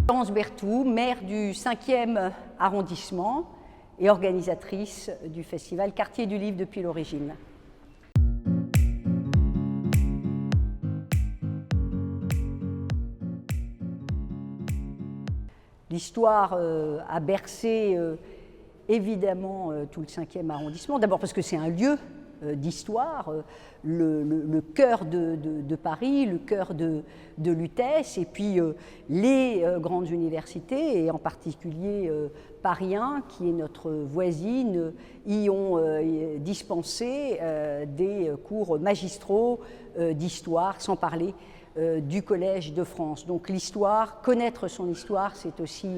Florence Berthoud, maire du 5e arrondissement et organisatrice du festival Quartier du Livre depuis l'origine. L'histoire a bercé évidemment tout le 5e arrondissement, d'abord parce que c'est un lieu d'histoire, le cœur de Paris, le cœur de l'UTES, et puis les grandes universités, et en particulier Paris 1, qui est notre voisine, y ont dispensé des cours magistraux d'histoire, sans parler du Collège de France. Donc l'histoire, connaître son histoire, c'est aussi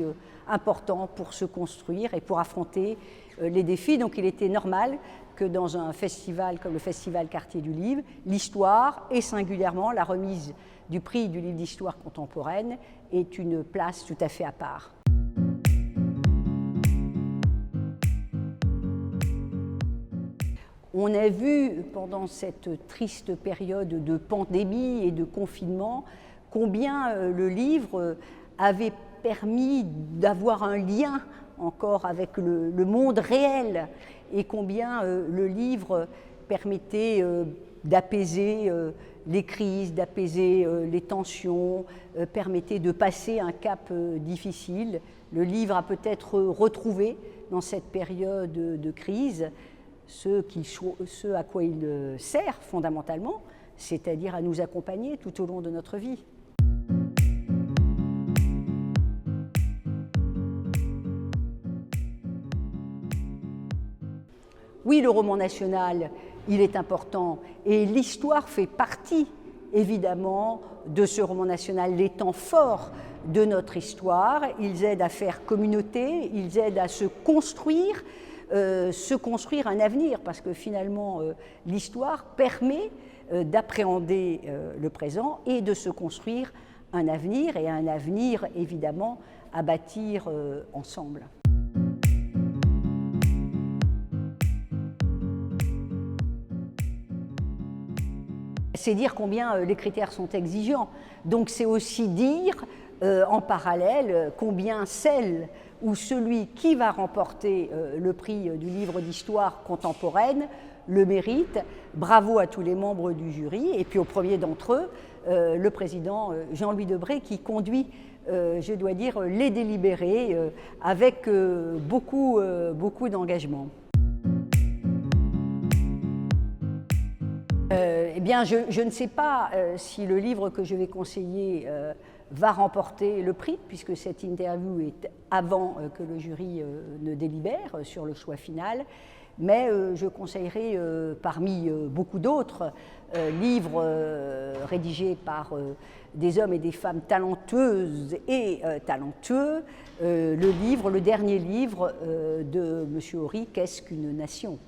important pour se construire et pour affronter les défis. Donc il était normal que dans un festival comme le Festival Quartier du Livre, l'histoire et singulièrement la remise du prix du livre d'histoire contemporaine ait une place tout à fait à part. On a vu pendant cette triste période de pandémie et de confinement combien le livre avait permis d'avoir un lien encore avec le monde réel et combien le livre permettait d'apaiser les crises, d'apaiser les tensions, permettait de passer un cap difficile. Le livre a peut-être retrouvé dans cette période de crise ce à quoi il sert fondamentalement, c'est-à-dire à nous accompagner tout au long de notre vie. Oui, le roman national, il est important et l'histoire fait partie, évidemment, de ce roman national. Les temps forts de notre histoire, ils aident à faire communauté, ils aident à se construire un avenir, parce que finalement, l'histoire permet d'appréhender le présent et de se construire un avenir, et un avenir, évidemment, à bâtir ensemble. C'est dire combien les critères sont exigeants. Donc c'est aussi dire en parallèle combien celle ou celui qui va remporter le prix du livre d'histoire contemporaine le mérite. Bravo à tous les membres du jury, et puis au premier d'entre eux, le président Jean-Louis Debré, qui conduit, je dois dire, les délibérés avec beaucoup d'engagement. Eh bien, je ne sais pas si le livre que je vais conseiller va remporter le prix, puisque cette interview est avant que le jury ne délibère sur le choix final, mais je conseillerai parmi beaucoup d'autres livres rédigés par des hommes et des femmes talentueuses et talentueux, le dernier livre de M. Horry, Qu'est-ce qu'une nation ?